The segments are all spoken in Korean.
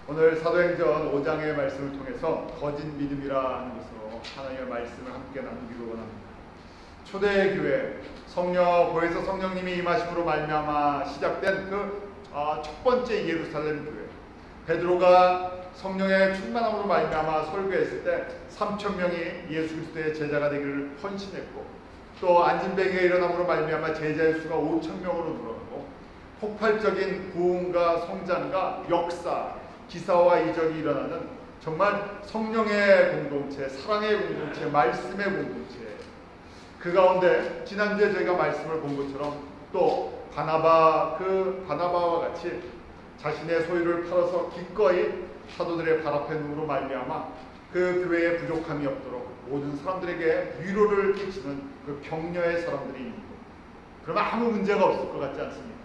오늘 사도행전 5장의 말씀을 통해서 거짓 믿음이라는 것으로 하나님의 말씀을 함께 나누기로 원합니다. 초대교회 보혜사 성령님이 임하심으로 말미암아 시작된 첫 번째 예루살렘 교회, 베드로가 성령의 충만함으로 말미암아 설교했을 때 3,000명이 예수 그리스도의 제자가 되기를 헌신했고, 또 안진뱅이가 일어남으로 말미암아 제자의 수가 5,000명으로 늘어나고, 폭발적인 부흥과 성장과 역사, 기사와 이적이 일어나는 정말 성령의 공동체, 사랑의 공동체, 말씀의 공동체, 그 가운데 지난주에 저희가 말씀을 본 것처럼 또 바나바와 같이 자신의 소유를 팔아서 기꺼이 사도들의 발 앞에 누움으로 말미암아 그 교회에 부족함이 없도록 모든 사람들에게 위로를 끼치는 그 격려의 사람들이 있는 것. 그러면 아무 문제가 없을 것 같지 않습니까?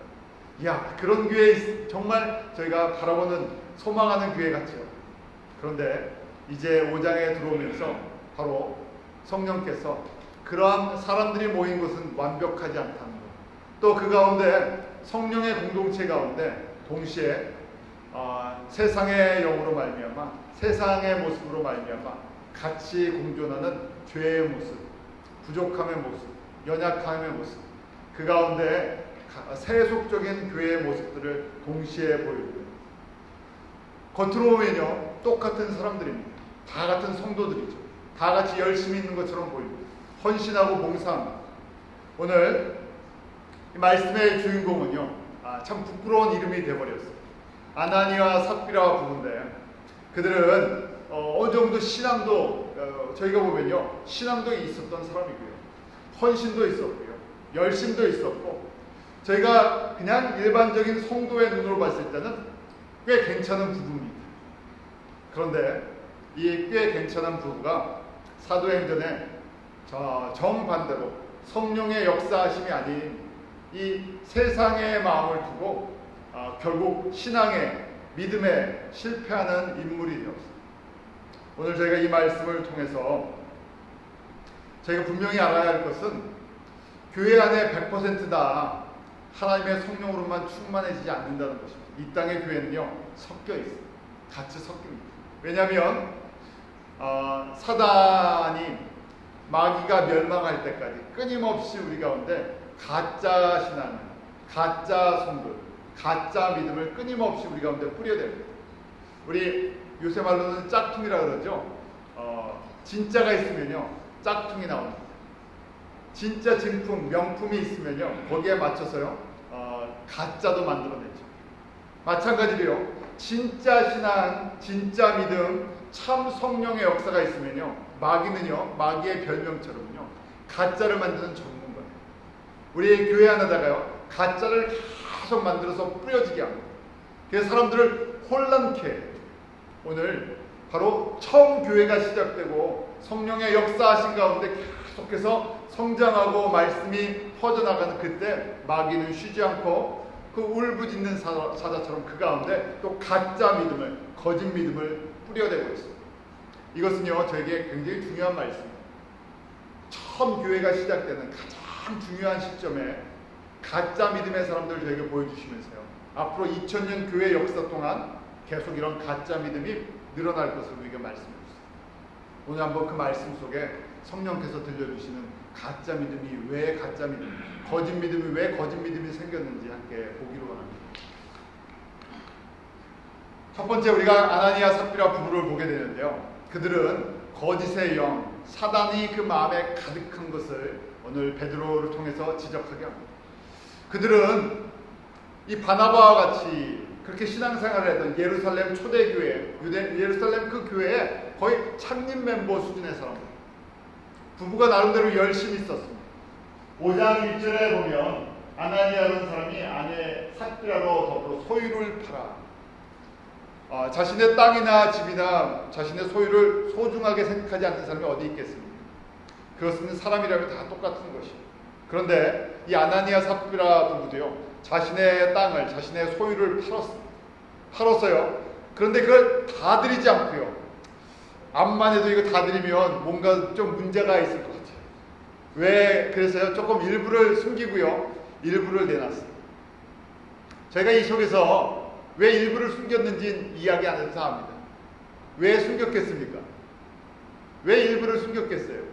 그런 교회 정말 저희가 바라보는, 소망하는 교회 같죠. 그런데 이제 5장에 들어오면서 바로 성령께서 그러한 사람들이 모인 것은 완벽하지 않다는 것, 또 그 가운데 성령의 공동체 가운데 동시에 세상의 영으로 말미암아, 세상의 모습으로 말미암아 같이 공존하는 죄의 모습, 부족함의 모습, 연약함의 모습, 그 가운데 세속적인 교회의 모습들을 동시에 보여줘요. 겉으로 보면요, 똑같은 사람들입니다. 다 같은 성도들이죠. 다 같이 열심히 있는 것처럼 보입니다. 헌신하고 봉사합니다. 오늘 이 말씀의 주인공은요, 참 부끄러운 이름이 되어버렸어요. 아나니와 삽비라 부부인데, 그들은 어느 정도 신앙도, 저희가 보면요, 신앙도 있었던 사람이고요, 헌신도 있었고요, 열심도 있었고, 저희가 그냥 일반적인 성도의 눈으로 봤을 때는 꽤 괜찮은 부부입니다. 그런데 이 꽤 괜찮은 부부가 사도행전에 정반대로 성령의 역사하심이 아닌 이 세상의 마음을 두고 결국 신앙의, 믿음에 실패하는 인물이 되었습니다. 오늘 저희가 이 말씀을 통해서 저희가 분명히 알아야 할 것은, 교회 안에 100%다 하나님의 성령으로만 충만해지지 않는다는 것입니다. 이 땅의 교회는요, 섞여 있어요. 같이 섞입니다. 왜냐하면 사단이, 마귀가 멸망할 때까지 끊임없이 우리 가운데 가짜 신앙, 가짜 성도, 가짜 믿음을 끊임없이 우리 가운데 뿌려댑니다. 우리 요새 말로는 짝퉁이라 그러죠. 진짜가 있으면요, 짝퉁이 나옵니다. 진짜 진품, 명품이 있으면요, 거기에 맞춰서요, 가짜도 만들어내죠. 마찬가지로요, 진짜 신앙, 진짜 믿음, 참 성령의 역사가 있으면요, 마귀는요, 마귀의 별명처럼요, 가짜를 만드는 전문가예요. 우리 교회 하나다가요, 가짜를 계속 만들어서 뿌려지게 합니다. 그래서 사람들을 혼란케 해요. 오늘 바로 처음 교회가 시작되고 성령의 역사하신 가운데 계속해서 성장하고 말씀이 퍼져나가는 그때, 마귀는 쉬지 않고 그 울부짖는 사자처럼 그 가운데 또 가짜 믿음을, 거짓 믿음을 뿌려대고 있습니다. 이것은요, 저에게 굉장히 중요한 말씀입니다. 처음 교회가 시작되는 가장 중요한 시점에 가짜 믿음의 사람들을 저에게 보여주시면서요, 앞으로 2000년 교회 역사 동안 계속 이런 가짜 믿음이 늘어날 것을 우리에게 말씀해 주세요. 오늘 한번 그 말씀 속에 성령께서 들려주시는 가짜 믿음이 왜 가짜 믿음, 거짓 믿음이 왜 거짓 믿음이 생겼는지 함께 보기로 원합니다. 첫 번째, 우리가 아나니아 삽비라 부부를 보게 되는데요, 그들은 거짓의 영, 사단이 그 마음에 가득한 것을 오늘 베드로를 통해서 지적하게 합니다. 그들은 이 바나바와 같이 그렇게 신앙생활을 했던 예루살렘 초대교회, 예루살렘 그 교회에 거의 창립 멤버 수준의 사람들, 부부가 나름대로 열심히 있었습니다. 5장 1절에 보면 아나니아라는 사람이 아내 삽비라로 더불어 소유를 팔아, 자신의 땅이나 집이나 자신의 소유를 소중하게 생각하지 않는 사람이 어디 있겠습니까? 그것은 사람이라면 다 똑같은 것이에요. 그런데 이 아나니아 삽비라 부부도요, 자신의 땅을, 자신의 소유를 팔았어요. 그런데 그걸 다 드리지 않고요, 암만 해도 이거 다 드리면 뭔가 좀 문제가 있을 것 같아요. 왜 그래서요, 조금 일부를 숨기고요, 일부를 내놨어요. 저희가 이 속에서 왜 일부를 숨겼는지 이야기 안 해서 합니다. 왜 숨겼겠습니까? 왜 일부를 숨겼겠어요?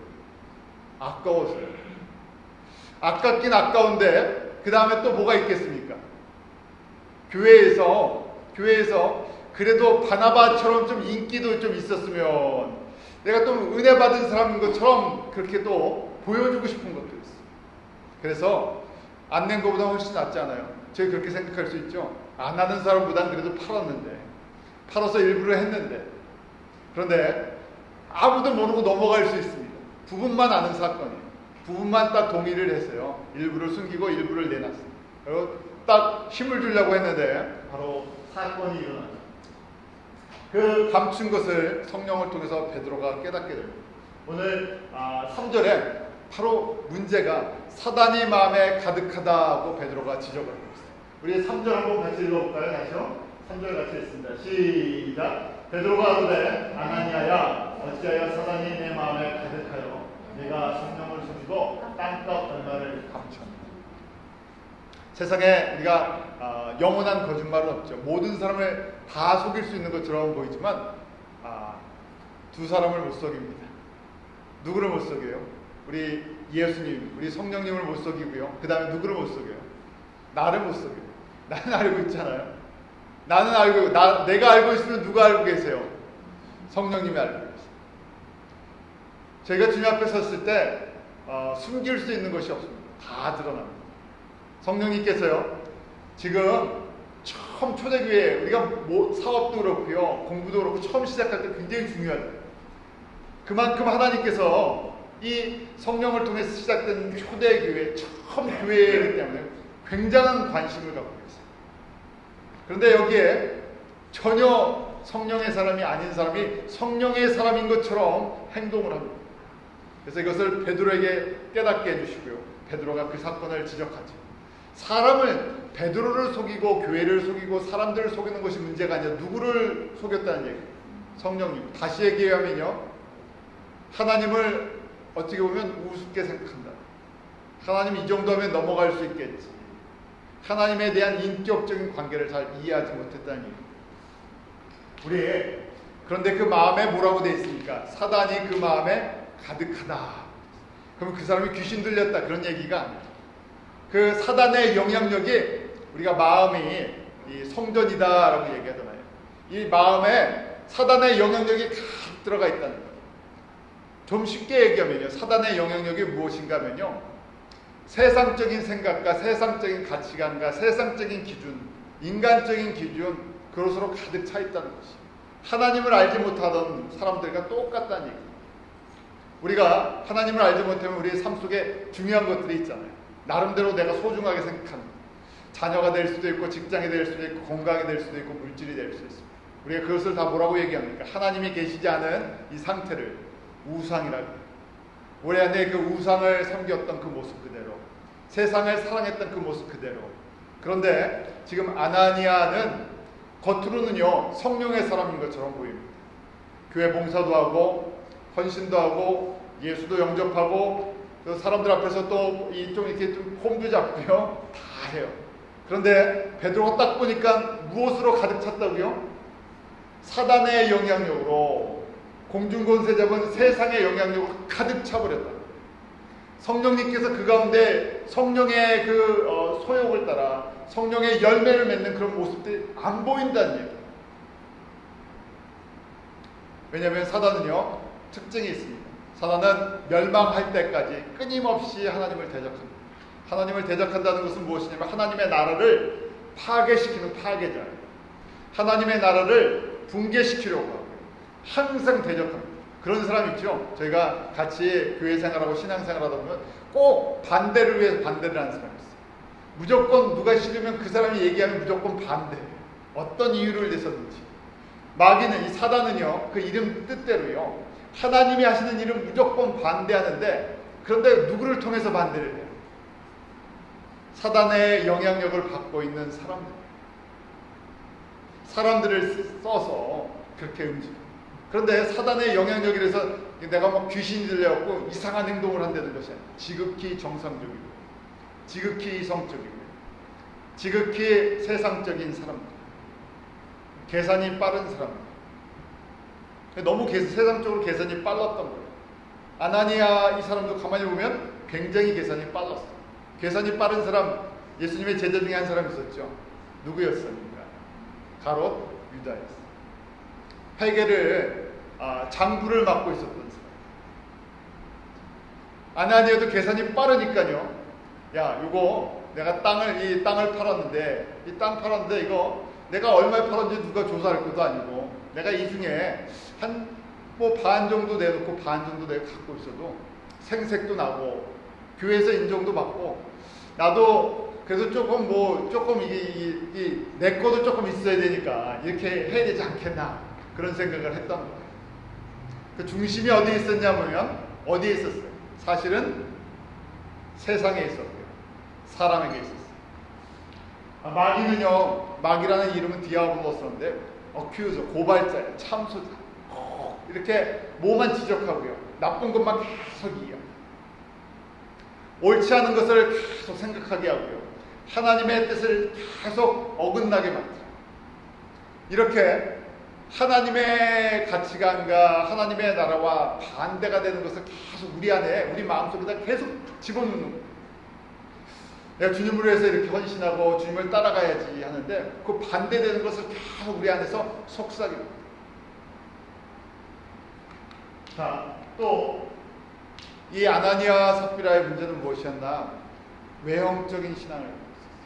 아까워서요. 아깝긴 아까운데 그 다음에 또 뭐가 있겠습니까? 교회에서 그래도 바나바처럼 좀 인기도 좀 있었으면 내가 또 은혜 받은 사람인 것처럼 그렇게 또 보여주고 싶은 것도 있어요. 그래서 안 낸 것보다 훨씬 낫지 않아요? 저희 그렇게 생각할 수 있죠. 안 하는 사람보단 그래도 팔아서 일부러 했는데, 그런데 아무도 모르고 넘어갈 수 있습니다. 부분만 아는 사건이에요. 부분만 딱 동의를 했어요. 일부를 숨기고 일부를 내놨어요. 그리고 딱 힘을 주려고 했는데 바로 사건이 일어나죠. 그 감춘 것을 성령을 통해서 베드로가 깨닫게 됩니다. 오늘 3절에 바로 문제가 사단이 마음에 가득하다고 베드로가 지적을 하고 있어요. 우리 3절 한번 같이 읽어볼까요? 다시요. 3절 같이 읽습니다. 시작. 베드로가 이르되 아나니아야 어찌하여 사단이 내 마음에 가득하여 네가 성령을 숨기고 땅값 얼마를 감췄나. 세상에 우리가 영원한 거짓말은 없죠. 모든 사람을 다 속일 수 있는 것처럼 보이지만 두 사람을 못 속입니다. 누구를 못 속여요? 우리 예수님, 우리 성령님을 못 속이고요. 그 다음에 누구를 못 속여요? 나를 못 속여요. 나는 알고 있잖아요. 나는 알고, 내가 알고 있으면 누가 알고 계세요? 성령님이 알고 계세요. 저희가 주님 앞에 섰을 때 숨길 수 있는 것이 없습니다. 다 드러납니다. 성령님께서요, 지금 처음 초대교회, 우리가 사업도 그렇고요, 공부도 그렇고 처음 시작할 때 굉장히 중요하죠. 그만큼 하나님께서 이 성령을 통해서 시작된 초대교회, 처음 교회이기 때문에 굉장한 관심을 갖고 계세요. 그런데 여기에 전혀 성령의 사람이 아닌 사람이 성령의 사람인 것처럼 행동을 합니다. 그래서 이것을 베드로에게 깨닫게 해주시고요. 베드로가 그 사건을 지적하죠. 사람을, 베드로를 속이고 교회를 속이고 사람들을 속이는 것이 문제가 아니라 누구를 속였다는 얘기예요? 성령님. 다시 얘기하면요, 하나님을 어떻게 보면 우습게 생각한다. 하나님 이 정도면 넘어갈 수 있겠지. 하나님에 대한 인격적인 관계를 잘 이해하지 못했다는 얘기예요. 그런데 그 마음에 뭐라고 되어 있습니까? 사단이 그 마음에 가득하다. 그러면 그 사람이 귀신 들렸다, 그런 얘기가 아니에요. 그 사단의 영향력이, 우리가 마음이 이 성전이다라고 얘기하잖아요. 이 마음에 사단의 영향력이 가득 들어가 있다는 거예요. 좀 쉽게 얘기하면요, 사단의 영향력이 무엇인가 하면요, 세상적인 생각과 세상적인 가치관과 세상적인 기준, 인간적인 기준, 그것으로 가득 차 있다는 것이, 하나님을 알지 못하던 사람들과 똑같다는 얘기입니다. 우리가 하나님을 알지 못하면 우리의 삶 속에 중요한 것들이 있잖아요. 나름대로 내가 소중하게 생각하는, 자녀가 될 수도 있고 직장이 될 수도 있고 건강이 될 수도 있고 물질이 될 수도 있습니다. 우리가 그것을 다 뭐라고 얘기합니까? 하나님이 계시지 않은 이 상태를 우상이라고 해요. 우리 안에 그 우상을 섬겼던 그 모습 그대로, 세상을 사랑했던 그 모습 그대로. 그런데 지금 아나니아는 겉으로는요 성령의 사람인 것처럼 보입니다. 교회 봉사도 하고 헌신도 하고 예수도 영접하고 사람들 앞에서 또 좀 이렇게 좀 폼도 잡고요, 다 해요. 그런데 베드로가 딱 보니까 무엇으로 가득 찼다고요? 사단의 영향력으로, 공중권세 잡은 세상의 영향력으로 가득 차버렸다. 성령님께서 그 가운데 성령의 그 소욕을 따라 성령의 열매를 맺는 그런 모습들이 안 보인다는 얘기예요. 왜냐하면 사단은요 특징이 있습니다. 사단은 멸망할 때까지 끊임없이 하나님을 대적합니다. 하나님을 대적한다는 것은 무엇이냐면 하나님의 나라를 파괴시키는 파괴자예요. 하나님의 나라를 붕괴시키려고 하고 항상 대적합니다. 그런 사람 있죠. 저희가 같이 교회 생활하고 신앙 생활하다 보면 꼭 반대를 위해서 반대를 하는 사람이 있어요. 무조건 누가 싫으면 그 사람이 얘기하면 무조건 반대해요. 어떤 이유를 내서든지. 마귀는, 이 사단은요 그 이름 뜻대로요 하나님이 하시는 일은 무조건 반대하는데, 그런데 누구를 통해서 반대를 해요? 사단의 영향력을 받고 있는 사람들을 써서 그렇게 움직여요. 그런데 사단의 영향력이라서 내가 막 귀신이 들려갖고 이상한 행동을 한다는 것이 아니에요. 지극히 정상적이고, 지극히 이성적이고, 지극히 세상적인 사람들. 계산이 빠른 사람. 너무 세상적으로 계산이 빨랐던 거예요. 아나니아 이 사람도 가만히 보면 굉장히 계산이 빨랐어요. 계산이 빠른 사람, 예수님의 제자 중에 한 사람 있었죠. 누구였습니까? 가롯 유다였어요. 회계를 장부를 맡고 있었던 사람. 아나니아도 계산이 빠르니까요. 야, 이거 내가 이 땅을 팔았는데, 이 땅 팔았는데 이거 내가 얼마에 팔았는지 누가 조사할 것도 아니고, 내가 이 중에 반 정도 내놓고 반 정도 내가 갖고 있어도 생색도 나고 교회에서 인정도 받고, 나도 그래서 조금 내 거도 조금 있어야 되니까 이렇게 해야 되지 않겠나, 그런 생각을 했던 거예요. 그 중심이 어디에 있었냐면, 어디에 있었어요? 사실은 세상에 있었고요. 사람에게 있었어요. 마귀는요, 마귀라는 이름은 디아블로스인데 어큐저, 고발자예요. 참소자. 이렇게 뭐만 지적하고요. 나쁜 것만 계속 이겨. 옳지 않은 것을 계속 생각하게 하고요. 하나님의 뜻을 계속 어긋나게 만들어요. 이렇게 하나님의 가치관과 하나님의 나라와 반대가 되는 것을 계속 우리 안에, 우리 마음속에다 계속 집어넣는 거예요. 내가 주님을 위해서 이렇게 헌신하고 주님을 따라가야지 하는데, 그 반대되는 것을 계속 우리 안에서 속삭입니다. 자, 또 이 아나니아 삽비라의 문제는 무엇이었나? 외형적인 신앙을 갖고 있었어요.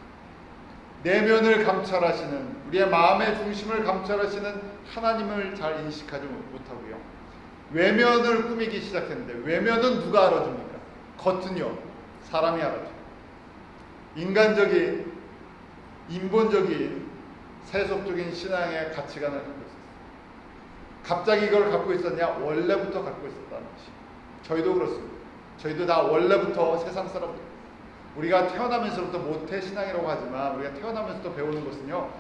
내면을 감찰하시는, 우리의 마음의 중심을 감찰하시는 하나님을 잘 인식하지 못하고요. 외면을 꾸미기 시작했는데, 외면은 누가 알아줍니까? 겉은요, 사람이 알아줘요. 인간적인, 인본적인, 세속적인 신앙의 가치관을 갖고 있었어요. 갑자기 이걸 갖고 있었냐? 원래부터 갖고 있었다는 것이에요. 저희도 그렇습니다. 저희도 다 원래부터 세상 사람들, 우리가 태어나면서부터 모태 신앙이라고 하지만, 우리가 태어나면서부터 배우는 것은요,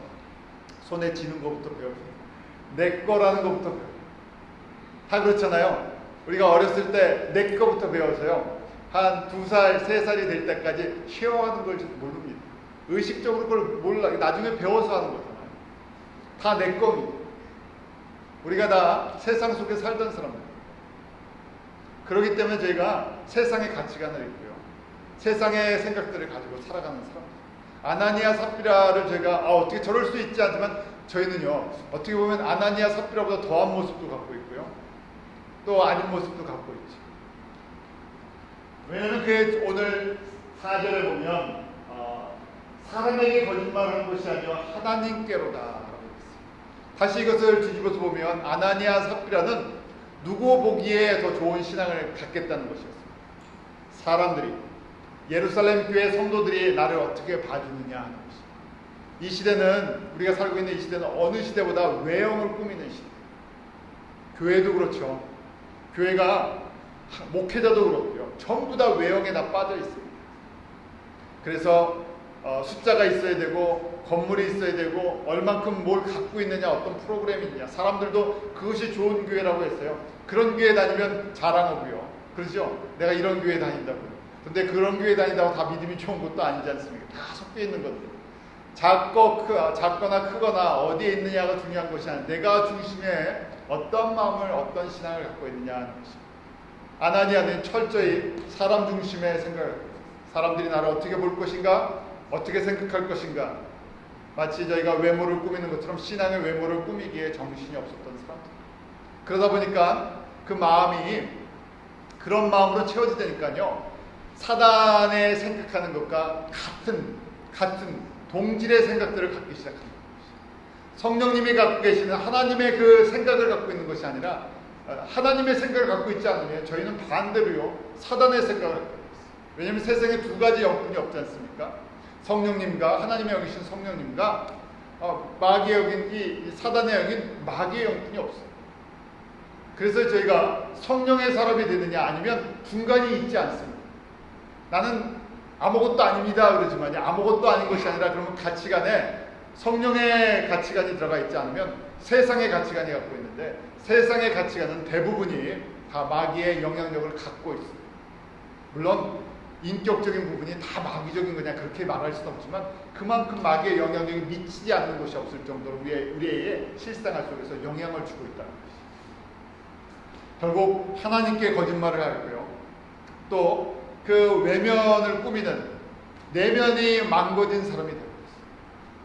손에 쥐는 것부터 배웁니다. 내 거라는 것부터 배워요. 다 그렇잖아요. 우리가 어렸을 때 내 거부터 배워서요, 한 2살, 3살이 될 때까지 쉐어하는 걸 모릅니다. 의식적으로 그걸 몰라. 나중에 배워서 하는 거잖아요. 다 내 겁니다. 우리가 다 세상 속에 살던 사람들. 그렇기 때문에 저희가 세상의 가치관을 있고요, 세상의 생각들을 가지고 살아가는 사람들. 아나니아 삽비라를 저희가 어떻게 저럴 수 있지 않지만, 저희는요, 어떻게 보면 아나니아 삽비라보다 더한 모습도 갖고 있고요, 또 아닌 모습도 갖고 있죠. 왜냐하면 그게 오늘 4절에 보면 사람에게 거짓말하는 것이 아니라 하나님께로다 라고 있어요. 다시 이것을 뒤집어서 보면 아나니아 삽비라는 누구 보기에 더 좋은 신앙을 갖겠다는 것이었습니다. 사람들이, 예루살렘 교회 성도들이 나를 어떻게 봐주느냐 하는 것입니다. 이 시대는, 우리가 살고 있는 이 시대는 어느 시대보다 외형을 꾸미는 시대. 교회도 그렇죠. 교회가, 목회자도 그렇고요, 전부 다 외형에 다 빠져 있습니다. 그래서 숫자가 있어야 되고, 건물이 있어야 되고, 얼만큼 뭘 갖고 있느냐, 어떤 프로그램이 있느냐. 사람들도 그것이 좋은 교회라고 했어요. 그런 교회 다니면 자랑하고요, 그렇죠? 내가 이런 교회 다닌다고요. 근데 그런 교회 다닌다고 다 믿음이 좋은 것도 아니지 않습니까? 다 섞여 있는 것들. 작거나 크거나 어디에 있느냐가 중요한 것이 아니라, 내가 중심에 어떤 마음을, 어떤 신앙을 갖고 있느냐 하는 것입니다. 아나니아는 철저히 사람 중심의 생각을 갖고 있어요. 사람들이 나를 어떻게 볼 것인가, 어떻게 생각할 것인가. 마치 저희가 외모를 꾸미는 것처럼 신앙의 외모를 꾸미기에 정신이 없었던 사람들. 그러다 보니까 그 마음이 그런 마음으로 채워지다니까요, 사단의 생각하는 것과 같은 동질의 생각들을 갖기 시작합니다. 성령님이 갖고 계시는 하나님의 그 생각을 갖고 있는 것이 아니라, 하나님의 생각을 갖고 있지 않으면 저희는 반대로요, 사단의 생각을 갖고 있어요. 왜냐하면 세상에 2가지 영분이 없지 않습니까? 성령님과, 하나님의 영이신 성령님과 마귀의 영인, 이 사단의 영인 마귀의 영분이 없어요. 그래서 저희가 성령의 사람이 되느냐, 아니면 중간이 있지 않습니다. 나는 아무것도 아닙니다 그러지만, 아무것도 아닌 것이 아니라, 그러면 가치관에 성령의 가치관이 들어가 있지 않으면 세상의 가치관이 갖고 있는데, 세상의 가치관은 대부분이 다 마귀의 영향력을 갖고 있습니다. 물론 인격적인 부분이 다 마귀적인 거냐 그렇게 말할 수는 없지만 그만큼 마귀의 영향력이 미치지 않는 것이 없을 정도로 우리의 실생활 속에서 영향을 주고 있다는 것이죠. 결국 하나님께 거짓말을 하고요. 또 그 외면을 꾸미는 내면이 망가진 사람이 되고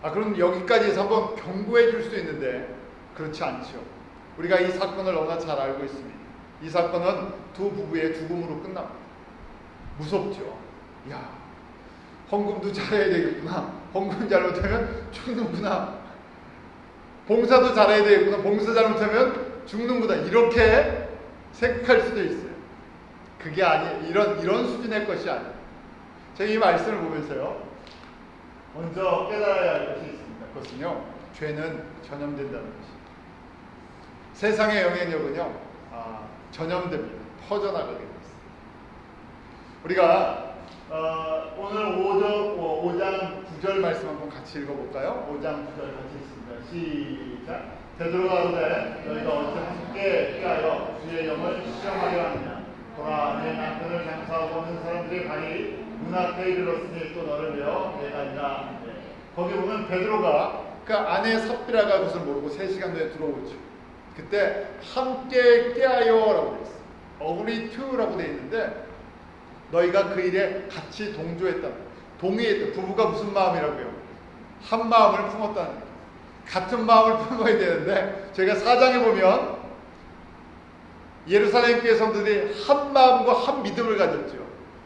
있어요. 그럼 여기까지 해서 한번 경고해 줄 수 있는데 그렇지 않죠. 우리가 이 사건을 너무나 잘 알고 있습니다. 이 사건은 두 부부의 죽음으로 끝납니다. 무섭죠. 야, 헌금도 잘해야 되겠구나. 헌금 잘못하면 죽는구나. 봉사도 잘해야 되겠구나. 봉사 잘못하면 죽는구나. 이렇게 생각할 수도 있어요. 그게 아니, 이런 수준의 것이 아니에요. 제가 이 말씀을 보면서요, 먼저 깨달아야 할 것이 있습니다. 그것은요, 죄는 전염된다는 것이에요. 세상의 영향력은요, 전염됩니다. 퍼져나가게 됩니다. 우리가 오늘 5장 9절 말씀 한번 같이 읽어볼까요? 5장 9절 같이 읽습니다. 시작. 베드로가 이르되 너희가 어찌 함께 피하여 주의 영을 시험하려 하느냐. 보라, 내 남편을 장사하고 오는 사람들의 발이 눈앞에 이르렀으니 또 너를 베어 내가리라. 거기 보면 베드로가 그 아내 삽비라가 그것을 모르고 3시간 후에 들어오죠. 그때 함께 깨하여라고 되어 있어요. agree to라고 되어 있는데 너희가 그 일에 같이 동조했다. 동의했다. 부부가 무슨 마음이라고요? 한 마음을 품었다는 거예요. 같은 마음을 품어야 되는데 저희가 4장에 보면 예루살렘 교회 성도들이 한 마음과 한 믿음을 가졌죠.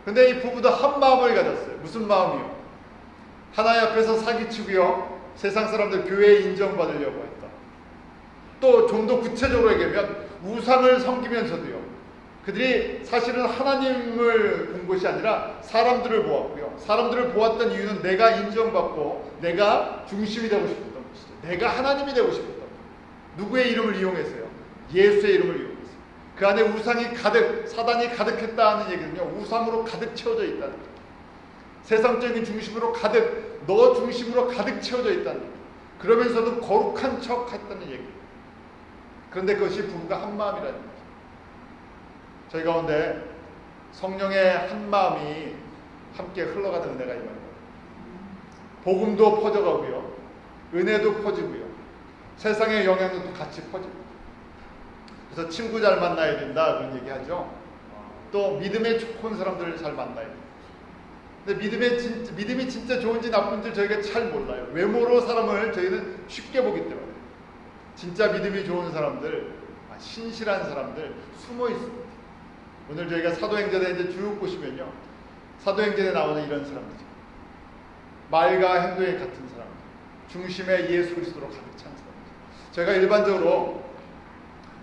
근데 이 부부도 한 마음을 가졌어요. 무슨 마음이요? 하나님 앞에서 사기치고요. 세상 사람들 교회에 인정받으려고 했다. 또 좀 더 구체적으로 얘기하면 우상을 섬기면서도요. 그들이 사실은 하나님을 본 것이 아니라 사람들을 보았고요. 사람들을 보았던 이유는 내가 인정받고 내가 중심이 되고 싶었던 것이죠. 내가 하나님이 되고 싶었던 거예요. 누구의 이름을 이용해서요? 예수의 이름을 이용해서. 그 안에 우상이 가득, 사단이 가득했다는 얘기는요. 우상으로 가득 채워져 있다는 거예요. 세상적인 중심으로 가득, 너 중심으로 가득 채워져 있다는 거예요. 그러면서도 거룩한 척 했다는 얘기예요. 그런데 그것이 부부가 한 마음이라는 거예요. 저희 가운데 성령의 한 마음이 함께 흘러가는 은혜가 임합니다. 복음도 퍼져가고요. 은혜도 퍼지고요. 세상의 영향도 같이 퍼집니다. 그래서 친구 잘 만나야 된다 그런 얘기하죠. 또 믿음에 좋은 사람들을 잘 만나야 돼요. 근데 믿음이 진짜 좋은지 나쁜지 저희가 잘 몰라요. 외모로 사람을 저희는 쉽게 보기 때문에. 진짜 믿음이 좋은 사람들, 신실한 사람들 숨어 있습니다. 오늘 저희가 사도행전에 이제 쭉 보시면요. 사도행전에 나오는 이런 사람들이죠. 말과 행동이 같은 사람들. 중심에 예수 그리스도로 가득 찬 사람들. 저희가 일반적으로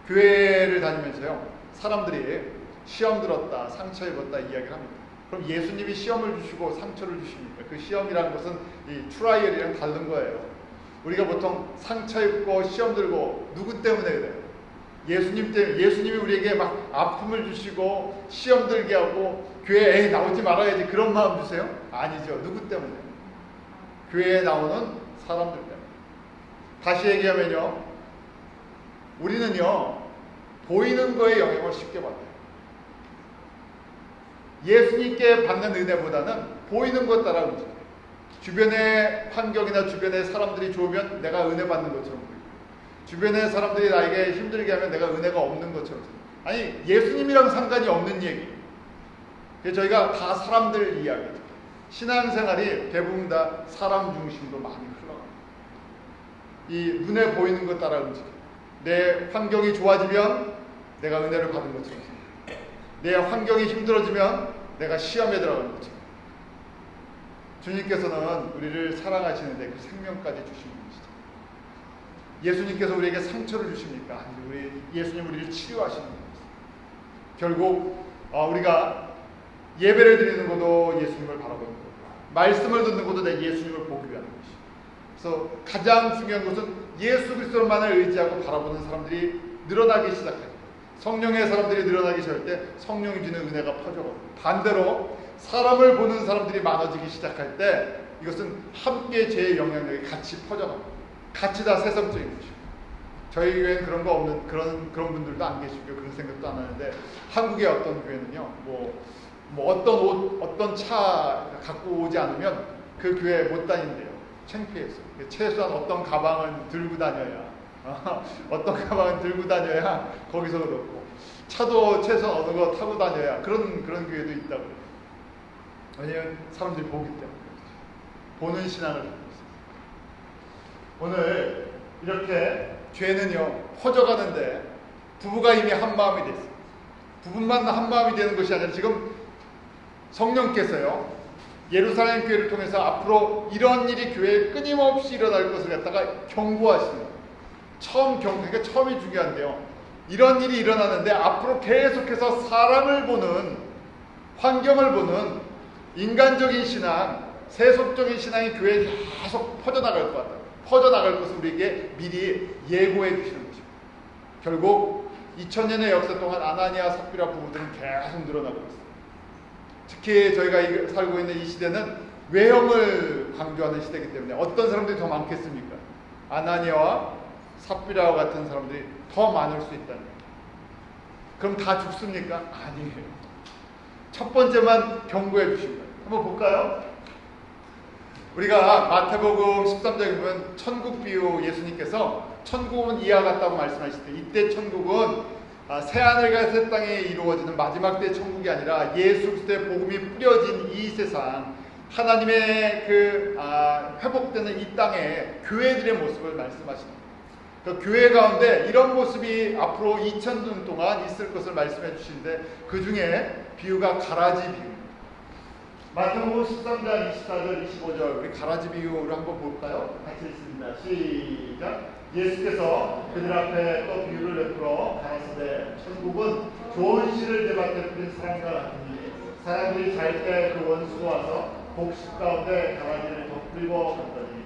교회를 다니면서요. 사람들이 시험 들었다, 상처 입었다 이야기를 합니다. 그럼 예수님이 시험을 주시고 상처를 주십니까? 그 시험이라는 것은 이 트라이얼이랑 다른 거예요. 우리가 보통 상처 입고 시험 들고 누구 때문에 그래요? 예수님 때문에. 예수님이 우리에게 막 아픔을 주시고 시험 들게 하고 교회에 나오지 말아야지 그런 마음 주세요? 아니죠. 누구 때문에? 교회에 나오는 사람들 때문에. 다시 얘기하면요. 우리는요. 보이는 거에 영향을 쉽게 받아요. 예수님께 받는 은혜보다는 보이는 것 따라 움직여요. 주변의 환경이나 주변의 사람들이 좋으면 내가 은혜 받는 것처럼 보이고 주변의 사람들이 나에게 힘들게 하면 내가 은혜가 없는 것처럼 보이고 아니 예수님이랑 상관이 없는 얘기. 저희가 다 사람들 이야기죠. 신앙생활이 대부분 다 사람 중심으로 많이 흘러갑니다. 이 눈에 보이는 것 따라 움직여요. 내 환경이 좋아지면 내가 은혜를 받은 것처럼 내 환경이 힘들어지면 내가 시험에 들어가는 거죠. 주님께서는 우리를 사랑하시는데 그 생명까지 주시는 분이시죠. 예수님께서 우리에게 상처를 주십니까? 아니, 예수님 우리를 치료하시는 분이시죠. 결국 우리가 예배를 드리는 것도 예수님을 바라보는 거고 말씀을 듣는 것도 내 예수님을 보기 위한 것이죠. 그래서 가장 중요한 것은 예수 그리스도만을 의지하고 바라보는 사람들이 늘어나기 시작합니다. 성령의 사람들이 늘어나기 시작할 때 성령이 주는 은혜가 퍼져가고 반대로 사람을 보는 사람들이 많아지기 시작할 때 이것은 함께 제 영향력이 같이 퍼져갑니다. 같이 다 세상적인 것이고 저희 교회는 그런 거 없는 그런 분들도 안 계시고 그런 생각도 안 하는데 한국의 어떤 교회는요 뭐 뭐 어떤 옷, 어떤 차 갖고 오지 않으면 그 교회에 못 다닌대요. 창피해서. 최소한 어떤 가방은 들고 다녀야 어떤 가방은 들고 다녀야 거기서 그렇고 차도 최소한 어느 거 타고 다녀야 그런 교회도 있다고 그래요. 왜냐면 사람들이 보기 때문에 보는 신앙을 갖고 있어요. 오늘 이렇게 죄는요 퍼져가는데 부부가 이미 한 마음이 됐어요. 부부만 한 마음이 되는 것이 아니라 지금 성령께서요 예루살렘 교회를 통해서 앞으로 이런 일이 교회에 끊임없이 일어날 것을 갖다가 경고하시는 그러니까 처음이 중요한데요. 이런 일이 일어나는데 앞으로 계속해서 사람을 보는 환경을 보는 인간적인 신앙, 세속적인 신앙이 교회에 계속 퍼져나갈 것 같다. 퍼져나갈 것을 우리에게 미리 예고해 주시는 것입니다. 결국 2000년의 역사 동안 아나니아 삽비라 부부들은 계속 늘어나고 있습니다. 특히 저희가 살고 있는 이 시대는 외형을 강조하는 시대이기 때문에 어떤 사람들이 더 많겠습니까? 아나니아와 삽비라와 같은 사람들이 더 많을 수 있다는 거예요. 그럼 다 죽습니까? 아니에요. 첫 번째만 경고해 주신 거예요. 한번 볼까요? 우리가 마태복음 13장에 보면 천국 비유 예수님께서 천국은 이와 같다고 말씀하실 때 이때 천국은 새하늘과 새 땅에 이루어지는 마지막 때의 천국이 아니라 예수 그리스도의 복음이 뿌려진 이 세상 하나님의 회복되는 이 땅의 교회들의 모습을 말씀하십니다. 그 교회 가운데 이런 모습이 앞으로 2000년 동안 있을 것을 말씀해 주시는데 그 중에 비유가 가라지 비유. 마태복음 13장 24절 25절 우리 가라지 비유를 한번 볼까요? 같이 읽습니다. 시작. 예수께서 그들 앞에 또 비유를 베풀어 가라사대 천국은 좋은 씨를 들밭에 뿌린 사람과 같으니 사람들이 잘 때 그 원수가 와서 곡식 가운데 가라지를 덧뿌리고 갔더니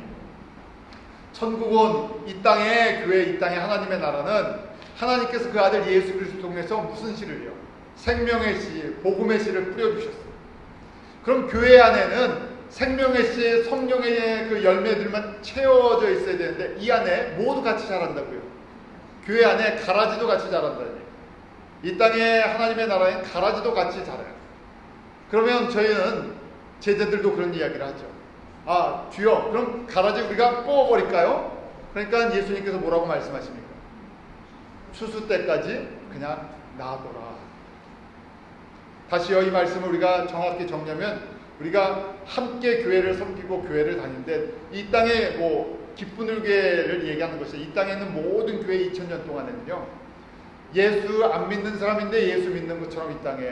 천국은 이 땅의 교회, 이 땅의 하나님의 나라는 하나님께서 그 아들 예수 그리스도 통해서 무슨 씨를요? 생명의 씨, 복음의 씨를 뿌려주셨어요. 그럼 교회 안에는 생명의 씨, 성령의 그 열매들만 채워져 있어야 되는데 이 안에 모두 같이 자란다고요. 교회 안에 가라지도 같이 자란다니. 이 땅에 하나님의 나라엔 가라지도 같이 자라요. 그러면 저희는 제자들도 그런 이야기를 하죠. 아, 주여, 그럼 가라지 우리가 뽑아버릴까요? 그러니까 예수님께서 뭐라고 말씀하십니까? 추수 때까지 그냥 놔둬라. 다시요, 이 말씀을 우리가 정확히 정리하면 우리가 함께 교회를 섬기고 교회를 다니는데 이 땅에 기쁜 교회를 얘기하는 것이 이 땅에 있는 모든 교회 2000년 동안에는요 예수 안 믿는 사람인데 예수 믿는 것처럼 이 땅에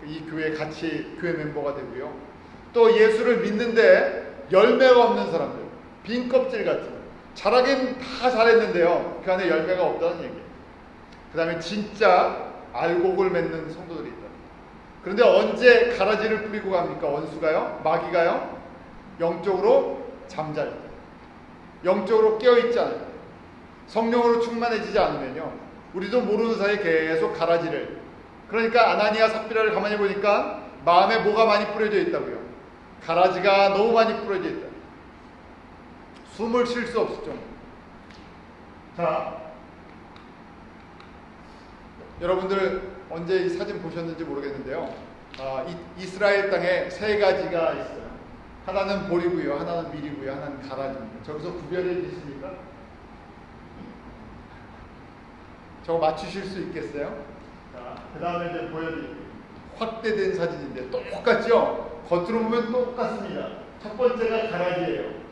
이 교회에 같이 교회 멤버가 되고요. 또 예수를 믿는데 열매가 없는 사람들, 빈 껍질 같은 잘하긴 다 잘했는데요 그 안에 열매가 없다는 얘기예요. 그 다음에 진짜 알곡을 맺는 성도들이 있다. 그런데 언제 가라지를 뿌리고 갑니까? 원수가요? 마귀가요? 영적으로 잠잘 때, 영적으로 깨어있지 않을 때, 성령으로 충만해지지 않으면요 우리도 모르는 사이에 계속 가라지를, 그러니까 아나니아 삽비라를 가만히 보니까 마음에 뭐가 많이 뿌려져 있다고요? 가라지가 너무 많이 뿌려져 있다. 숨을 쉴 수 없을 정도. 자, 여러분들 언제 이 사진 보셨는지 모르겠는데요. 이스라엘 땅에 세 가지가 있어요. 하나는 보리고요, 하나는 밀이고요, 하나는 가라지입니다. 저기서 구별해 주십니까? 저거 맞추실 수 있겠어요? 자, 그 다음에 이제 보여드릴게요. 확대된 사진인데 똑같죠? 겉으로 보면 똑같습니다. 첫 번째가 가라지예요.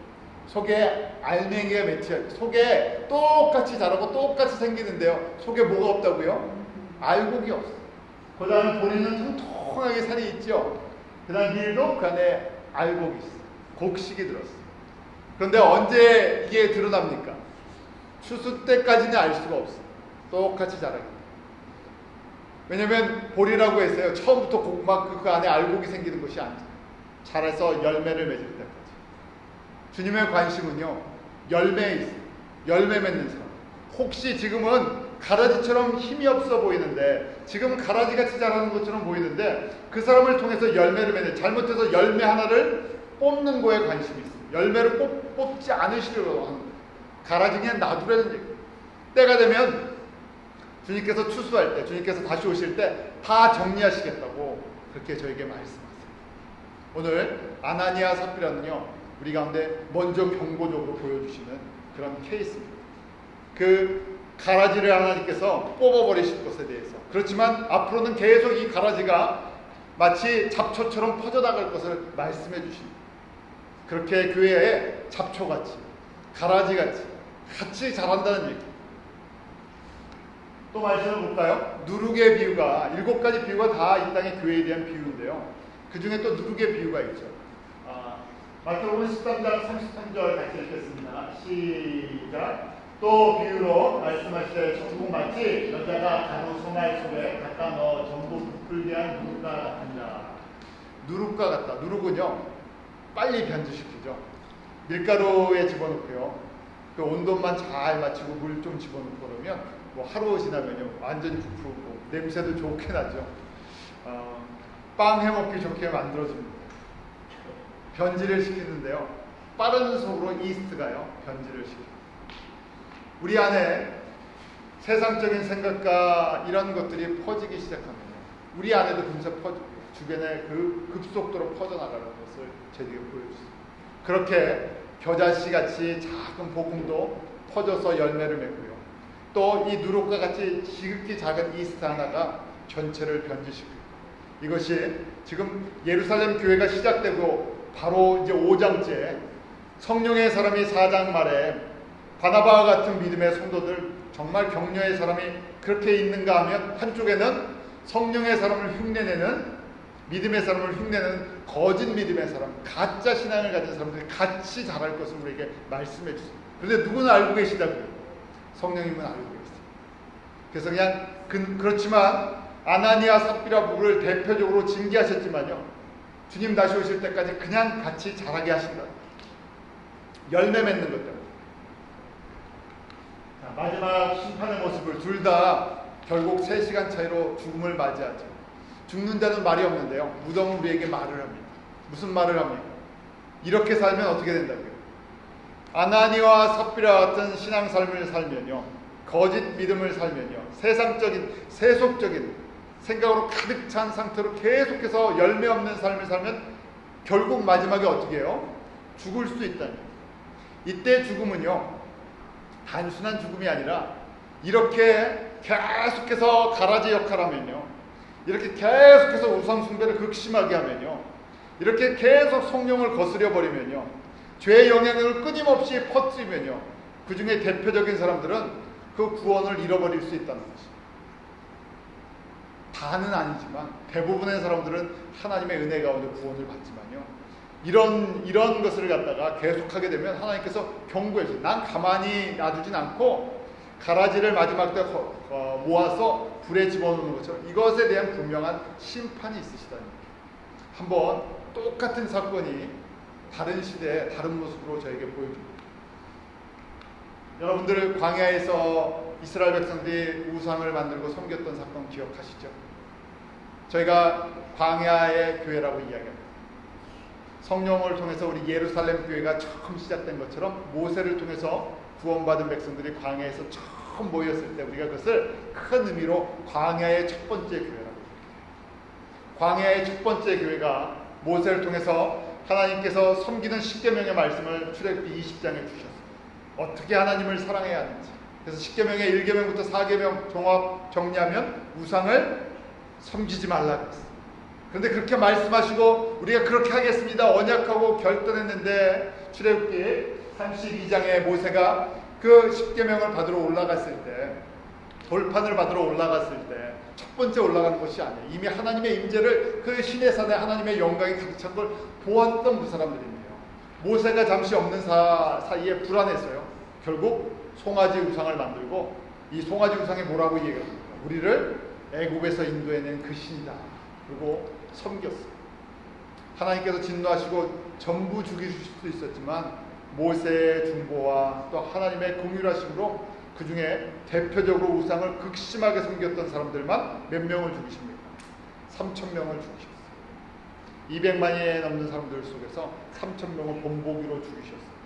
속에 알맹이가 맺혀, 속에 똑같이 자라고 똑같이 생기는데요. 속에 뭐가 없다고요? 알곡이 없어요. 그 다음에 보리는 통통하게 살이 있죠. 그 다음 밀도 그 안에 알곡이 있어요. 곡식이 들었어요. 그런데 언제 이게 드러납니까? 추수 때까지는 알 수가 없어요. 똑같이 자라기. 왜냐면 보리라고 했어요. 처음부터 그 안에 알곡이 생기는 것이 아니죠. 자라서 열매를 맺을 때까지. 주님의 관심은요, 열매에 있어요. 열매 맺는 사람. 혹시 지금은 가라지처럼 힘이 없어 보이는데, 지금 가라지같이 자라는 것처럼 보이는데, 그 사람을 통해서 열매를 맺는, 잘못해서 열매 하나를 뽑는 거에 관심이 있어요. 열매를 뽑지 않으시려고 하는 거예요. 가라지 그냥 놔두라는 얘기예요. 때가 되면 주님께서 추수할 때, 주님께서 다시 오실 때 다 정리하시겠다고. 그렇게 저에게 말씀하세요. 오늘 아나니아 삽비라는요, 우리 가운데 먼저 경고적으로 보여주시는 그런 케이스입니다. 그 가라지를 하나님께서 뽑아버리실 것에 대해서, 그렇지만 앞으로는 계속 이 가라지가 마치 잡초처럼 퍼져나갈 것을 말씀해 주십니다. 그렇게 교회에 잡초같이, 가라지같이 같이 자란다는 얘기. 또 말씀을 볼까요? 누룩의 비유가 7가지 비유가 다 이 땅의 교회에 대한 비유인데요, 그 중에 또 누룩의 비유가 있죠. 마태복음 13장 33절 같이 읽겠습니다. 시작. 또 비유로 말씀하실 때 전국 마치 여자가 가루 소말 속에 갖다 넣어 전부 부풀게 한 누룩과 같다. 누룩과 같다. 누룩은요, 빨리 변질시키죠. 밀가루에 집어넣고요, 그 온도만 잘 맞추고 물 좀 집어넣고 그러면 뭐 하루 지나면요 완전히 부풀고 냄새도 좋게 나죠. 빵 해먹기 좋게 만들어줍니다. 변질을 시키는데요, 빠른 속으로 이스트가요 변질을 시킵니다. 우리 안에 세상적인 생각과 이런 것들이 퍼지기 시작하면요, 우리 안에도 금세 퍼지고 주변에 그 급속도로 퍼져나가는 것을 저에게 보여주세요. 그렇게 겨자씨같이 작은 복음도 퍼져서 열매를 맺고요, 또 이 누룩과 같이 지극히 작은 이스트 하나가 전체를 변질시키고, 이것이 지금 예루살렘 교회가 시작되고 바로 이제 5장째 성령의 사람이 4장 말에 바나바와 같은 믿음의 성도들, 정말 격려의 사람이 그렇게 있는가 하면 한쪽에는 성령의 사람을 흉내내는, 믿음의 사람을 흉내내는 거짓 믿음의 사람, 가짜 신앙을 가진 사람들이 같이 자랄 것을 우리에게 말씀해 주세요. 그런데 누구는 알고 계시다고요? 성령님은 알고 계세요. 그래서 그냥 그렇지만 아나니아 삽비라 부부를 대표적으로 징계하셨지만요, 주님 다시 오실 때까지 그냥 같이 자라게 하신다. 열매 맺는 것 때문에. 마지막 심판의 모습을 둘 다 결국 3시간 차이로 죽음을 맞이하죠. 죽는 자는 말이 없는데요, 무덤은 우리에게 말을 합니다. 무슨 말을 합니까? 이렇게 살면 어떻게 된다고요? 아나니와 삽비라 같은 신앙 삶을 살면요, 거짓 믿음을 살면요, 세상적인 세속적인 생각으로 가득 찬 상태로 계속해서 열매 없는 삶을 살면 결국 마지막에 어떻게 해요? 죽을 수 있다니. 이때 죽음은요, 단순한 죽음이 아니라 이렇게 계속해서 가라지 역할하면요, 이렇게 계속해서 우상숭배를 극심하게 하면요, 이렇게 계속 성령을 거스려 버리면요, 죄의 영향을 끊임없이 퍼뜨리면요, 그 중에 대표적인 사람들은 그 구원을 잃어버릴 수 있다는 것이죠. 다는 아니지만 대부분의 사람들은 하나님의 은혜 가운데 구원을 받지만요, 이런 것을 갖다가 계속하게 되면 하나님께서 경고해서, 난 가만히 놔두진 않고 가라지를 마지막 때 모아서 불에 집어넣는 것처럼 이것에 대한 분명한 심판이 있으시다는 거예요. 한번 똑같은 사건이 다른 시대에 다른 모습으로 저에게 보여줍니다. 여러분들 광야에서 이스라엘 백성들이 우상을 만들고 섬겼던 사건 기억하시죠? 저희가 광야의 교회라고 이야기합니다. 성령을 통해서 우리 예루살렘 교회가 처음 시작된 것처럼 모세를 통해서 구원받은 백성들이 광야에서 처음 모였을 때 우리가 그것을 큰 의미로 광야의 첫 번째 교회라고 합니다. 광야의 첫 번째 교회가 모세를 통해서 하나님께서 섬기는 십계명의 말씀을 출애굽기 20장에 주셨어요. 어떻게 하나님을 사랑해야 하는지. 그래서 십계명의 1계명부터 4계명 종합 정리하면 우상을 섬기지 말라고 했어요. 그런데 그렇게 말씀하시고 우리가 그렇게 하겠습니다 언약하고 결단했는데, 출애굽기 32장에 모세가 그 십계명을 받으러 올라갔을 때, 돌판을 받으러 올라갔을 때 첫 번째 올라간 것이 아니에요. 이미 하나님의 임재를, 그 시내 산에 하나님의 영광이 가득 찬 걸 보았던 그 사람들이네요. 모세가 잠시 없는 사이에 불안했어요. 결국 송아지 우상을 만들고, 이 송아지 우상이 뭐라고 얘기합니까? 우리를 애굽에서 인도해낸 그 신이다. 그리고 섬겼어요. 하나님께서 진노하시고 전부 죽이실 수도 있었지만 모세의 중보와 또 하나님의 공율하심으로 그 중에 대표적으로 우상을 극심하게 섬겼던 사람들만 몇 명을 죽이십니까? 3,000명을 죽이셨어요. 200만이 넘는 사람들 속에서 3,000명을 본보기로 죽이셨어요.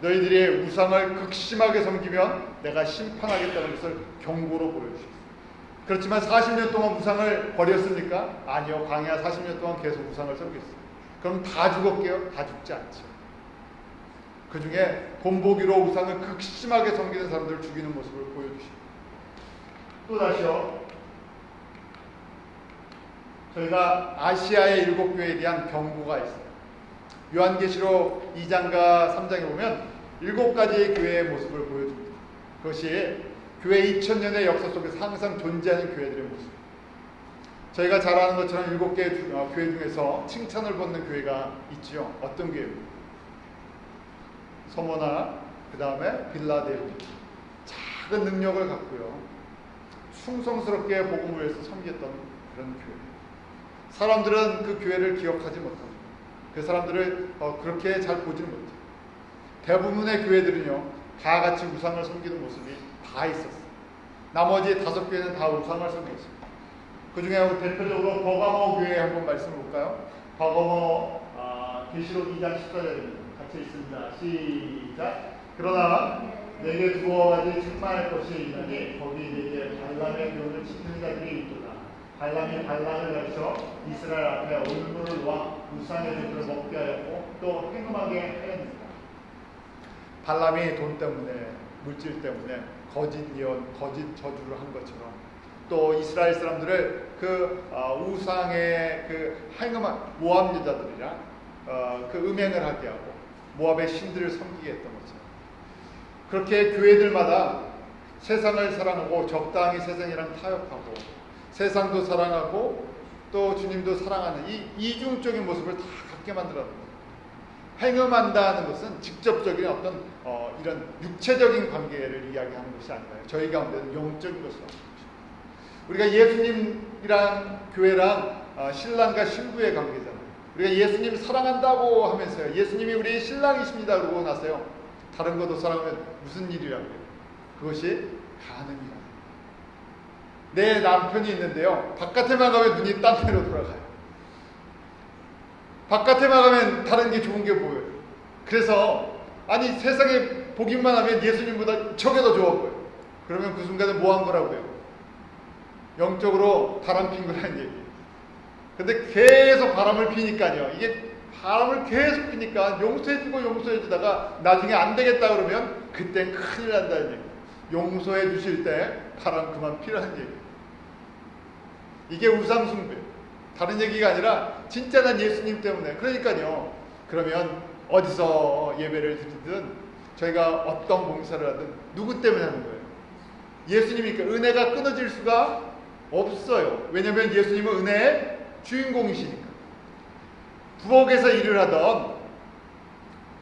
너희들이 우상을 극심하게 섬기면 내가 심판하겠다는 것을 경고로 보여주셨어요. 그렇지만 40년 동안 우상을 버렸습니까? 아니요. 광야 40년 동안 계속 우상을 섬겼어요. 그럼 다 죽었게요? 다 죽지 않죠. 그 중에 본보기로 우상을 극심하게 섬기는 사람들을 죽이는 모습을 보여주십니다. 또 다시요. 저희가 아시아의 7교회에 대한 경고가 있어요. 요한계시록 2장과 3장에 보면 7가지의 교회의 모습을 보여줍니다. 그것이 교회 2000년의 역사 속에서 항상 존재하는 교회들의 모습. 저희가 잘 아는 것처럼 7개의 교회 중에서 칭찬을 받는 교회가 있지요. 어떤 교회입니까? 서머나, 그 다음에 빌라델피아. 작은 능력을 갖고요. 충성스럽게 복음을 위해서 섬겼던 그런 교회. 사람들은 그 교회를 기억하지 못합니다. 그 사람들을 그렇게 잘 보지는 못해요. 대부분의 교회들은요, 다 같이 우상을 섬기는 모습이 다 있었어요. 나머지 5교회는 다 우상을 섬겼어요. 그 중에 대표적으로 버가모 교회 한번 말씀해 볼까요? 버가모 계시록 2장 14절입니다. 같이 있습니다. 시작. 그러나 내게 2가지 충만할 것이 있나니 거기 내게 발람의 교훈을 지키는 자들이 있도다. 발람이 발람을 가르쳐 이스라엘 앞에 올무를 놓아 우상의 재물을 먹게 하였고 또 행음하게 하였느니라. 발람이 돈 때문에, 물질 때문에 거짓 예언, 거짓 저주를 한 것처럼 또 이스라엘 사람들을 그 우상의 그 행음한 모압 여자들이랑 그 음행을 하게 하고 모압의 신들을 섬기게 했던 것처럼 그렇게 교회들마다 세상을 사랑하고 적당히 세상이랑 타협하고 세상도 사랑하고 또 주님도 사랑하는 이 이중적인 모습을 다 갖게 만들었던 거예요. 행음한다는 것은 직접적인 어떤 이런 육체적인 관계를 이야기하는 것이 아니라요. 저희 가운데는 영적인 것을 하는 것입니다. 우리가 예수님이랑 교회랑 신랑과 신부의 관계잖아요. 우리가 예수님 사랑한다고 하면서요. 예수님이 우리 신랑이십니다. 그러고 나서요. 다른 것도 사랑하면 무슨 일이라고요? 그것이 가늠이라. 내 남편이 있는데요. 바깥에만 가면 눈이 딴 데로 돌아가요. 바깥에만 가면 다른 게 좋은 게 보여요. 그래서 아니 세상에 보기만 하면 예수님보다 저게 더 좋아 보여요. 그러면 그 순간에 뭐 한 거라고요? 영적으로 바람 핀 거라는 얘기예요. 근데 계속 바람을 피니까요. 이게 바람을 계속 피니까 용서해주다가 나중에 안 되겠다 그러면 그땐 큰일 난다는 얘기예요. 용서해 주실 때 바람 그만 피라는 얘기예요. 이게 우상숭배예요. 다른 얘기가 아니라 진짜 난 예수님 때문에. 그러니까요. 그러면 어디서 예배를 드리든 저희가 어떤 봉사를 하든 누구 때문에 하는 거예요? 예수님이니까. 은혜가 끊어질 수가 없어요. 왜냐하면 예수님은 은혜의 주인공이시니까. 부엌에서 일을 하던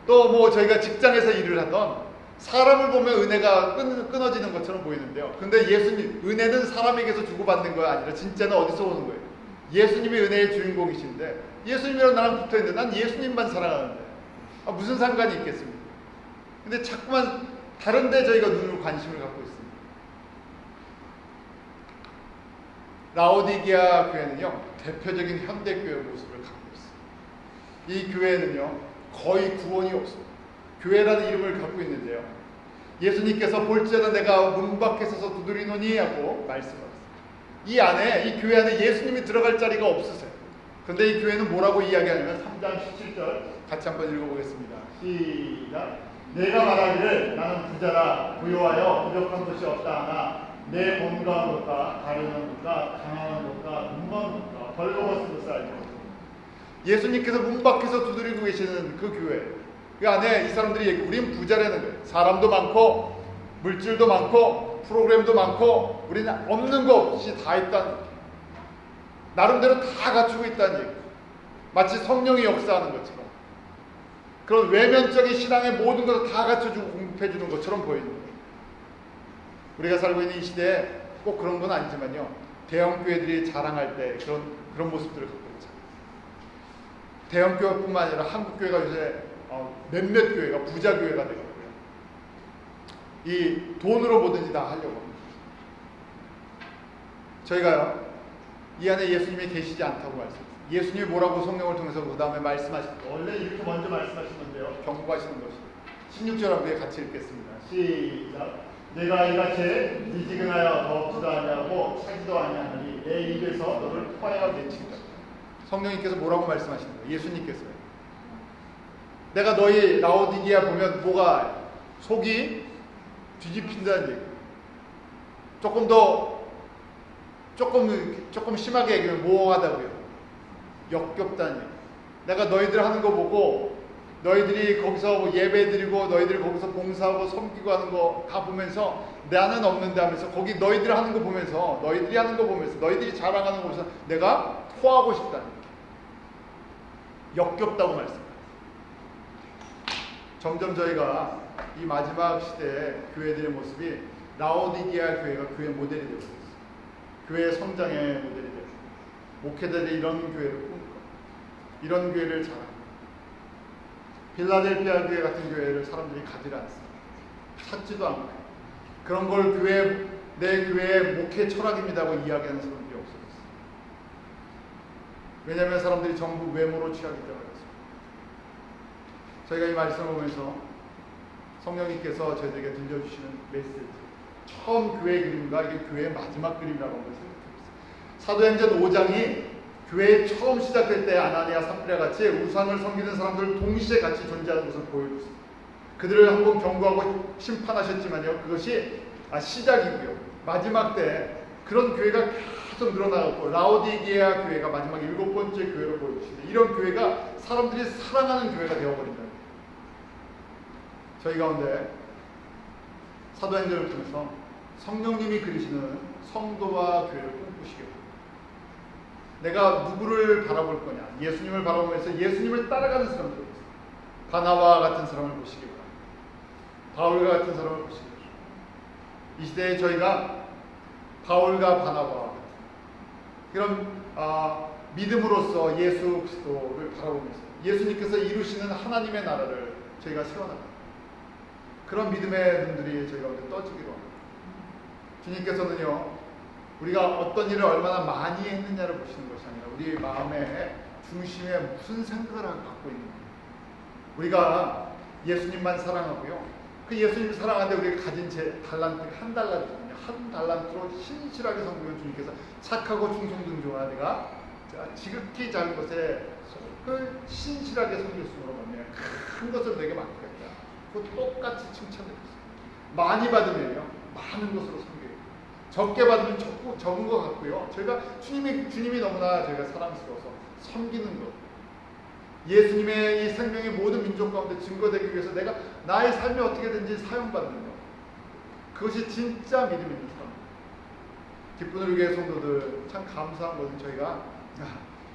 또 뭐 저희가 직장에서 일을 하던 사람을 보면 은혜가 끊어지는 것처럼 보이는데요. 근데 예수님, 은혜는 사람에게서 주고받는 거 아니라 진짜는 어디서 오는 거예요? 예수님이 은혜의 주인공이신데 예수님이랑 나랑 붙어있는데 난 예수님만 사랑하는데 무슨 상관이 있겠습니까? 근데 자꾸만 다른 데 저희가 눈으로 관심을 갖고 있습니다. 라오디게아 교회는요, 대표적인 현대교회 모습을 갖고 있어요. 이 교회는요, 거의 구원이 없어요. 교회라는 이름을 갖고 있는데요. 예수님께서 볼지어다 내가 문 밖에 서서 두드리노니 하고 말씀하셨어요. 이 안에, 이 교회 안에 예수님이 들어갈 자리가 없으세요. 그런데 이 교회는 뭐라고 이야기하냐면 3장 17절 같이 한번 읽어보겠습니다. 시작. 내가 말하기를 나는 부자라 부요하여 부족한 것이 없다 하나 내 건강한 것과 가련한 것과 강한 것과 눈먼 것과 벌거벗은 것을 알고 예수님께서 문 밖에서 두드리고 계시는 그 교회 그 안에 이 사람들이 얘기, 우린 부자라는 거예요. 사람도 많고 물질도 많고 프로그램도 많고 우리는 없는 거 없이 다 있다는 거예요. 나름대로 다 갖추고 있다는 얘기예요. 마치 성령이 역사하는 것처럼 그런 외면적인 신앙의 모든 것을 다 갖춰주고 공급해주는 것처럼 보이는 거예요. 우리가 살고 있는 이 시대에 꼭 그런 건 아니지만요. 대형 교회들이 자랑할 때 그런 모습들을 갖고 있잖아요. 대형 교회뿐만 아니라 한국 교회가 요새 몇몇 교회가 부자 교회가 되고요. 이 돈으로 뭐든지 다 하려고 합니다. 저희가요, 이 안에 예수님이 계시지 않다고 말씀했어요. 예수님이 뭐라고 성령을 통해서 그 다음에 말씀하셨고 원래 이렇게 먼저 말씀하시는데요. 경고하시는 것이 16절 함께 같이 읽겠습니다. 시작. 내가 이같이 미지근하여 덥지도 아니하고 입에서 사지도 아니하느니 내 입에서 너를 포하여 내친다. 성령님께서 뭐라고 말씀하시는 거예요? 예수님께서요. 내가 너희 라오디게아 보면 뭐가 속이 뒤집힌다는 얘기예요. 조금 심하게 얘기하면 뭐하다고요? 역겹다는 얘기예요. 내가 너희들 하는 거 보고 너희들이 거기서 뭐 예배 드리고 너희들이 거기서 봉사하고 섬기고 하는 거 다 보면서 나는 없는데 하면서 거기 너희들 하는 거 보면서 너희들이 하는 거 보면서 너희들이 자랑하는 거 보면서 내가 토하고 싶다는 얘기예요. 역겹다고 말씀합니다. 점점 저희가 이 마지막 시대의 교회들의 모습이 라오디게아 교회가 교회 모델이 되고 있어요. 교회의 성장의 모델이 되고 목회자들이 이런 교회를 꿈꿔 이런 교회를 자랑합니다. 빌라델피아 교회 같은 교회를 사람들이 가지 않습니다. 찾지도 않고 그런 걸 내 교회의 목회 철학입니다고 이야기하는 사람들이 없어졌어요. 왜냐하면 사람들이 전부 외모로 취하기 때문에 그렇습니다. 저희가 이 말씀을 보면서 성령님께서 저희들에게 들려주시는 메시지, 처음 교회 그림과 이게 교회의 마지막 그림이라고 한번 생각해보겠습니다. 사도행전 5장이 교회 처음 시작될 때 아나니아 삽비라 같이 우상을 섬기는 사람들 동시에 같이 존재하는 것을 보여줬습니다. 그들을 한번 경고하고 심판하셨지만요, 그것이 시작이고요. 마지막 때 그런 교회가 계속 늘어나고 라오디게아 교회가 마지막 7번째 교회로 보여주시는데 이런 교회가 사람들이 사랑하는 교회가 되어버린다. 저희 가운데 사도행전을 통해서 성령님이 그리시는 성도와 교회를 꿈꾸시게 됩니다. 내가 누구를 바라볼 거냐? 예수님을 바라보면서 예수님을 따라가는 사람들 있어요. 바나바 같은 사람을 보시기 바랍니다. 바울과 같은 사람을 보시기 바랍니다. 이 시대에 저희가 바울과 바나바와 같은 그런 믿음으로써 예수 그리스도를 바라보면서 예수님께서 이루시는 하나님의 나라를 저희가 세워나갑니다. 그런 믿음의 눈들이 저희가 오늘 떠지기로 합니다. 주님께서는요, 우리가 어떤 일을 얼마나 많이 했느냐를 보시는 것이 아니라 우리 마음의 중심에 무슨 생각을 갖고 있는가. 우리가 예수님만 사랑하고요, 그 예수님을 사랑하는데 우리가 가진 제 달란트가 한 달란트거든요. 한 달란트로 신실하게 섬기면 주님께서 착하고 충성등중한 내가 지극히 작은 것에 그 신실하게 섬겼으므로 큰 것을 내게 맡기겠다. 그 똑같이 칭찬드렸어요. 많이 받으면요, 많은 것으로 섬겨요. 적게 받으면 적은 것 같고요. 저희가 주님이 너무나 저희가 사랑스러워서 섬기는 것. 예수님의 이 생명의 모든 민족 가운데 증거되기 위해서 내가 나의 삶이 어떻게든지 사용받는 것. 그것이 진짜 믿음 있는 사람. 기쁜 우리의 성도들 참 감사한 것은 저희가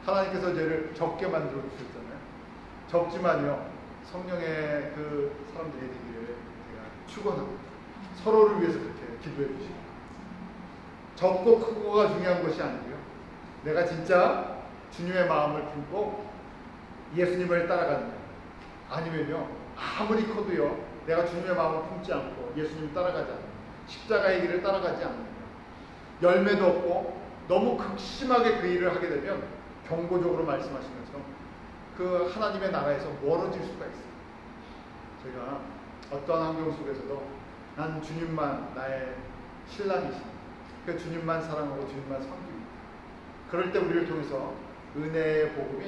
하나님께서 저희를 적게 만들어 주셨잖아요. 적지만요, 성령의 그 사람들이 되기를 제가 축원합니다. 서로를 위해서 그렇게 기도해 주시고, 적고 크고가 중요한 것이 아니고요, 내가 진짜 주님의 마음을 품고 예수님을 따라가는 거예요. 아니면요, 아무리 커도요, 내가 주님의 마음을 품지 않고 예수님을 따라가지 않는, 십자가의 길을 따라가지 않는 거예요. 열매도 없고 너무 극심하게 그 일을 하게 되면 경고적으로 말씀하신 것처럼 그 하나님의 나라에서 멀어질 수가 있어요. 제가 어떤 환경 속에서도 난 주님만 나의 신랑이십니다. 그 주님만 사랑하고 주님만 섬깁니다. 그럴 때 우리를 통해서 은혜의 복음이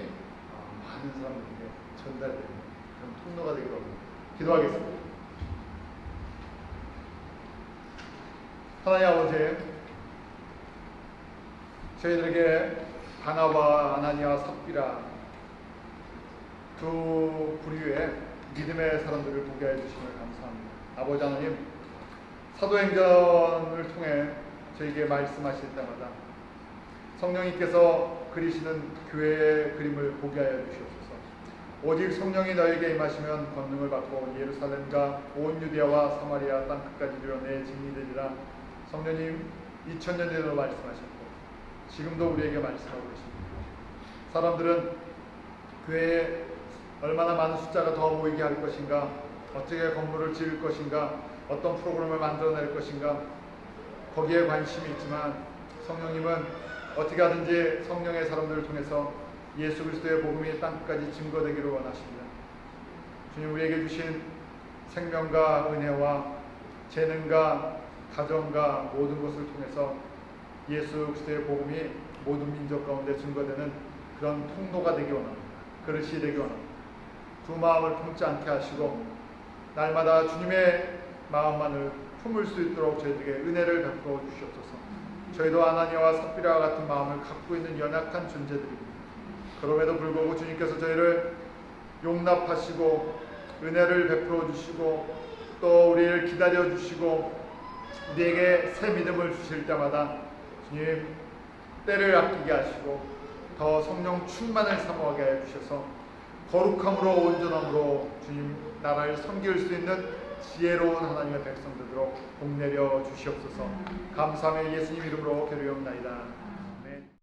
많은 사람들에게 전달되는 그런 통로가 되기로 합니다. 기도하겠습니다. 하나님 아버지, 저희들에게 바나바, 아나니아, 삽비라 두 부류의 믿음의 사람들을 보게 해주심을 감사합니다. 아버지 하나님, 사도행전을 통해 저에게 말씀하실 때마다 성령님께서 그리시는 교회의 그림을 보게 하여 주시옵소서. 오직 성령이 너에게 임하시면 권능을 받고 예루살렘과 온 유대아와 사마리아 땅끝까지 이르러 내 증인이 되리라. 성령님 2000년 전에도 말씀하셨고 지금도 우리에게 말씀하고 계십니다. 사람들은 교회에 얼마나 많은 숫자가 더 모이게 할 것인가, 어떻게 건물을 지을 것인가, 어떤 프로그램을 만들어낼 것인가, 거기에 관심이 있지만 성령님은 어떻게 하든지 성령의 사람들을 통해서 예수 그리스도의 복음이 땅끝까지 증거되기를 원하십니다. 주님, 우리에게 주신 생명과 은혜와 재능과 가정과 모든 것을 통해서 예수 그리스도의 복음이 모든 민족 가운데 증거되는 그런 통로가 되기 원합니다. 그릇이 되기 원합니다. 두 마음을 품지 않게 하시고 날마다 주님의 마음만을 품을 수 있도록 저희들에게 은혜를 베풀어 주시옵소서. 저희도 아나니아와 삽비라와 같은 마음을 갖고 있는 연약한 존재들입니다. 그럼에도 불구하고 주님께서 저희를 용납하시고 은혜를 베풀어 주시고 또 우리를 기다려 주시고 우리에게 새 믿음을 주실 때마다 주님 때를 아끼게 하시고 더 성령 충만을 사모하게 해 주셔서 거룩함으로 온전함으로 주님 나라를 섬길 수 있는 지혜로운 하나님의 백성 되도록 복 내려 주시옵소서. 감사하며 예수님 이름으로 기도하옵나이다.